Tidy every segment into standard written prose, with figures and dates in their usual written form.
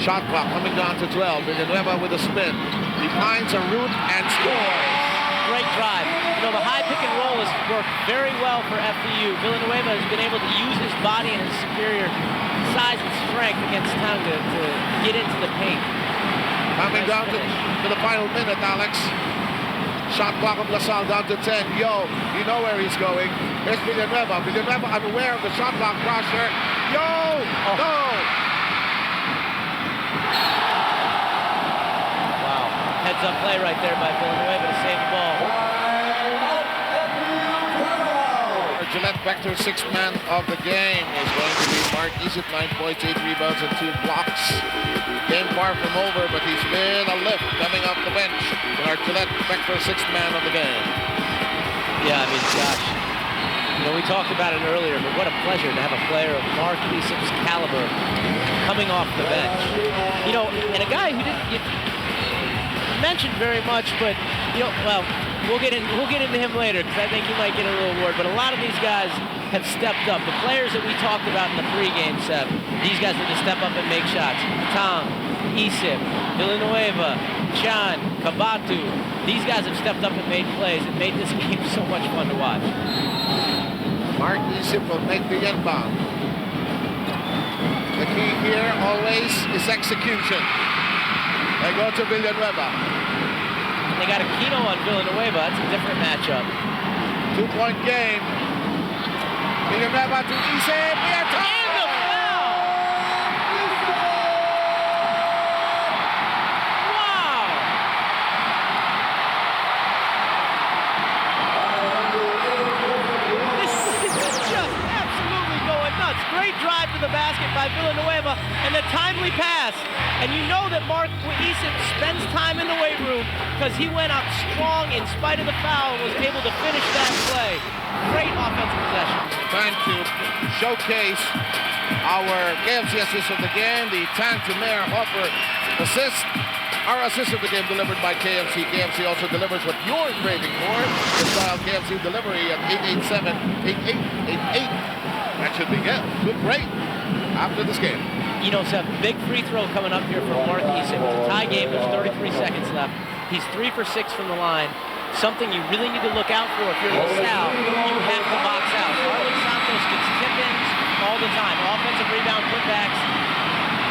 Shot clock coming down to 12. Villanueva with a spin. He finds a route and scores. Great drive. You know, the high pick and roll has worked very well for FEU. Villanueva has been able to use his body and his superior size and strength against Tang to get into the paint. Coming down to the final minute, Alex. Shot clock of LaSalle down to 10. Yo, you know where he's going. Here's Villanueva. Villanueva unaware of the shot clock pressure. Yo! Oh. No! Wow. Heads-up play right there by Villanueva to save the ball. Gillette Vector, sixth man of the game, is going to be Mark Isip, 9 points, 8 rebounds, and 2 blocks. Game far from over, but he's been a lift coming off the bench. Our Gillette Vector, sixth man of the game. Yeah, I mean, gosh, you know, we talked about it earlier, but what a pleasure to have a player of Mark Isip's caliber coming off the bench. You know, and a guy who didn't get mentioned very much, but, you know, well, we'll get into him later because I think he might get a little award. But a lot of these guys have stepped up. The players that we talked about in the pregame set, these guys need to step up and make shots. Tang, Isip, Villanueva, Chan, Cabatu. These guys have stepped up and made plays and made this game so much fun to watch. Mark Isip will make the inbound. The key here always is execution. They go to Villanueva. They got a Kino on Villanueva. That's a different matchup. 2-point game. Villanueva to Isip. We are tied. And the foul! Wow! This is just absolutely going nuts. Great drive to the basket by Villanueva and a timely pass. And you know that Mark Isip spends time in the weight room because he went out strong in spite of the foul and was able to finish that play. Great offensive possession. Time to showcase our KFC assist of the game, the Tang to Maierhofer assist. Our assist of the game delivered by KFC. KFC also delivers what you're craving for. The style KFC delivery at 887-8888. That should be good rate after this game. You know, it's a big free throw coming up here for Mark Isip. It's a tie game. There's 33 seconds left. He's 3 for 6 from the line. Something you really need to look out for if you're LaSalle. You have to box out. Marlon Santos gets tip-ins all the time. Offensive rebound putbacks.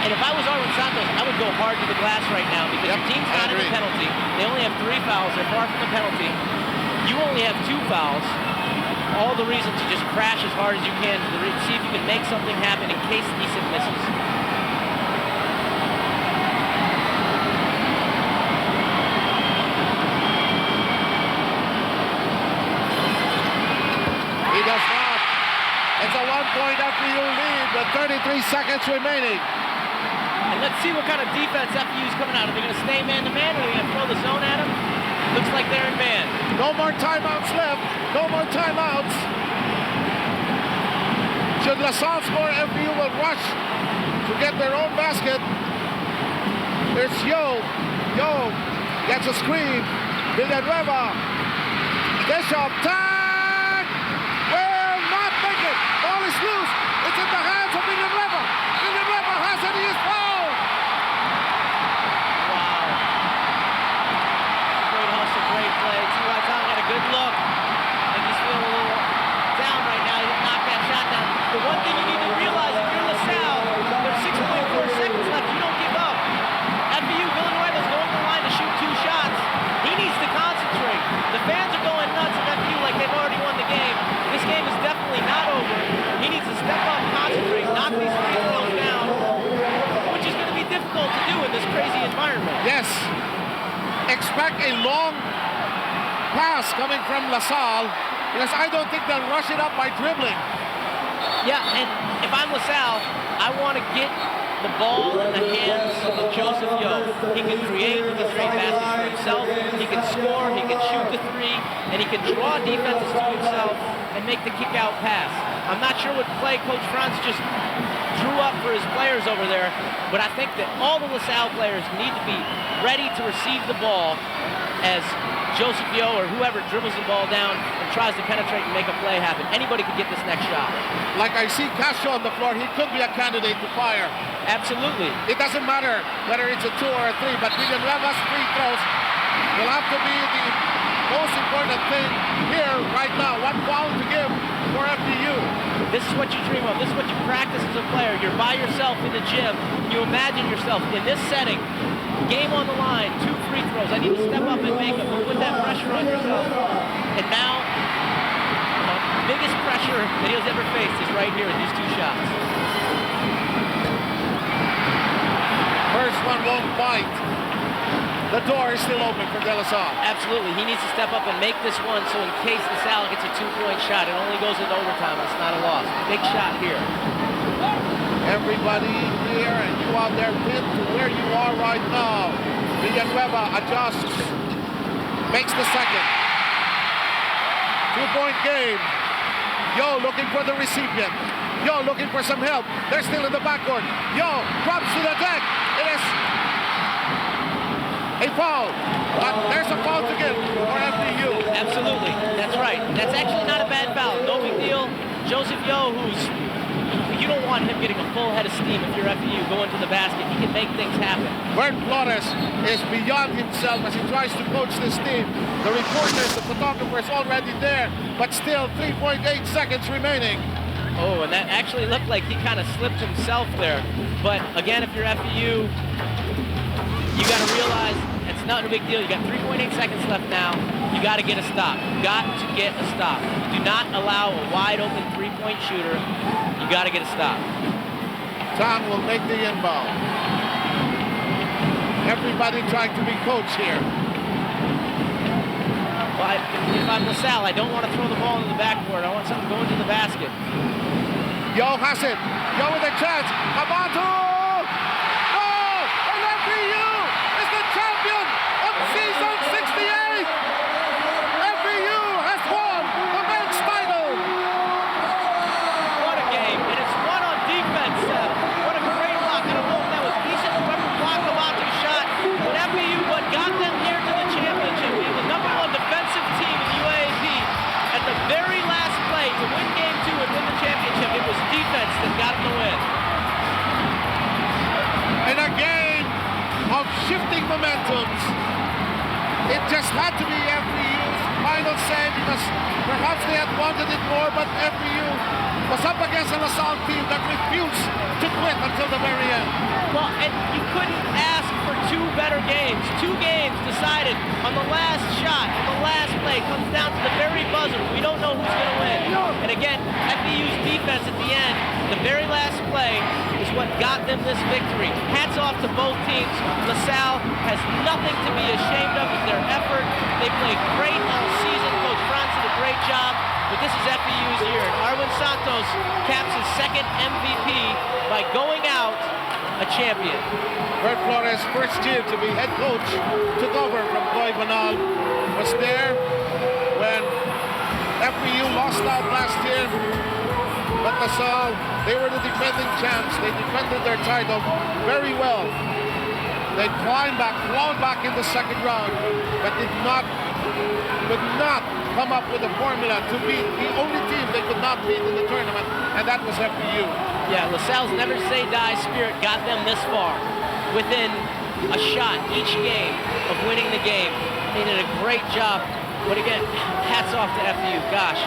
And if I was Arwind Santos, I would go hard to the glass right now because the team's not in the penalty. They only have 3 fouls. They're far from the penalty. You only have 2 fouls. All the reason to just crash as hard as you can to see if you can make something happen in case Isip misses. He does not. It's a 1-point FEU lead with 33 seconds remaining. And let's see what kind of defense FEU's coming out. Are they going to stay man-to-man or are they going to throw the zone at him? Looks like they're in man. No more timeouts left. No more timeouts. Should LaSalle score, FEU will rush to get their own basket. There's Yo. Yo gets a screen. Villanueva. Dish up. Tang! Will not make it. Ball is loose. It's in the hands of Villanueva. Villanueva has it. He is fouled. Wow. Great hustle, great play. T.Y. Tang had a good look. I think he's feeling a little down right now. He didn't knock that shot down. The one thing you need to realize if you're LaSalle, there's 6.4 seconds left. You don't give up. FEU, Villanueva's going to the line to shoot 2 shots. He needs to concentrate. The fans are going nuts at FEU like they've already won the game. This game is definitely not over. He needs to step up, concentrate, knock these free throws down, which is going to be difficult to do in this crazy environment. Yes. Expect a long pass coming from LaSalle because I don't think they'll rush it up by dribbling. Yeah, and if I'm LaSalle, I want to get the ball in the hands of Joseph Yo. He can create with the 3 baskets for himself, he can score, he can shoot the 3, and he can draw defenses to himself and make the kick-out pass. I'm not sure what play Coach Franz just drew up for his players over there, but I think that all the LaSalle players need to be ready to receive the ball as Joseph Yo or whoever dribbles the ball down and tries to penetrate and make a play happen. Anybody could get this next shot. Like I see Casio on the floor, he could be a candidate to fire. Absolutely. It doesn't matter whether it's a 2 or a 3, but Villanueva's free throws will have to be the most important thing here right now. One foul to give for FEU. This is what you dream of. This is what you practice as a player. You're by yourself in the gym. You imagine yourself in this setting. Game on the line, 2 free throws. I need to step up and make them. Put that pressure on yourself. And now, the biggest pressure that he's ever faced is right here in these 2 shots. First one won't bite. The door is still open for Dela. Absolutely. He needs to step up and make this one so in case the Salle gets a 2-point shot, it only goes into overtime. It's not a loss. Big shot here. Everybody here and you out there pinned to where you are right now. Villanueva adjusts. Makes the second. 2-point game. Yo looking for the recipient. Yo looking for some help. They're still in the backcourt. Yo drops to the deck. It is a foul. But there's a foul to give for FEU. Absolutely. That's right. That's actually not a bad foul. No big deal. Joseph Yo, you don't want him getting a full head of steam if you're FEU going to the basket. He can make things happen. Flores is beyond himself as he tries to coach this team. The reporters, the photographers already there, but still 3.8 seconds remaining. Oh, and that actually looked like he kind of slipped himself there. But again, if you're FEU, you got to realize it's not a big deal. You got 3.8 seconds left now. You got to get a stop. You got to get a stop. Do not allow a wide open 3-point shooter. You got to get a stop. Tang will make the inbound. Everybody trying to be coached here. Well, if I'm LaSalle, I don't want to throw the ball in the backboard. I want something going to the basket. Yo has it. Yo with a chance. Cabatu! Season 68! FEU has won the men's title! What a game, and it's won on defense, Seth. What a great block. I don't know if that was decent. Whoever blocked Cabatu's shot, but FEU, what got them here to the championship, being the #1 defensive team in UAAP at the very last play to win game 2 and win the championship. It was defense that got them the win. In a game of shifting momentums, it just had to be FEU's final say because perhaps they had wanted it more, but FEU was up against a LaSalle team that refused to quit until the very end. Well, and you couldn't ask for 2 better games. 2 games decided on the last shot, on the last play. It comes down to the very buzzer. We don't know who's going to win. And again, FEU's defense at the end, the very last play, is what got them this victory. Hats off to both teams. LaSalle has nothing to be ashamed of with their effort. They played great all season. Coach Franz did a great job. But this is FEU's year. And Arwind Santos caps his 2nd MVP by going out a champion. Flores' first year to be head coach took over from Coy Banal. Was there when FEU lost out last year. But LaSalle, they were the defending champs. They defended their title very well. They clawed back in the second round, but could not come up with a formula to beat the only team they could not beat in the tournament, and that was FEU. Yeah, LaSalle's never say die spirit got them this far, within a shot each game of winning the game. They did a great job. But again, hats off to FEU. Gosh,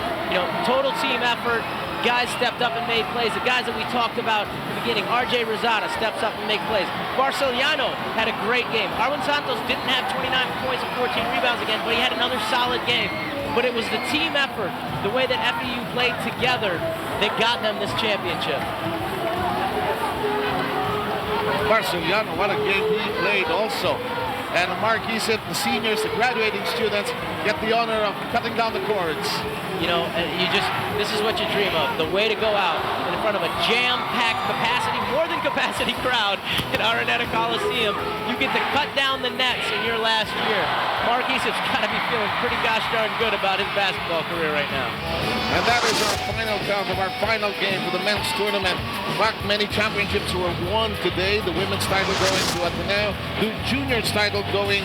total team effort. Guys stepped up and made plays. The guys that we talked about at the beginning, RJ Rizada steps up and makes plays. Barcellano had a great game. Arwind Santos didn't have 29 points and 14 rebounds again, but he had another solid game. But it was the team effort, the way that FEU played together, that got them this championship. Barcellano, what a game he played also. And Mark Isip, the seniors, the graduating students, get the honor of cutting down the cords. This is what you dream of. The way to go out in front of a jam-packed capacity, more than capacity crowd in Arana Coliseum. You get to cut down the nets in your last year. Mark Isip's got to be feeling pretty gosh darn good about his basketball career right now. And that is our final count of our final game for the men's tournament. In fact, many championships were won today. The women's title going to Ateneo, the juniors title going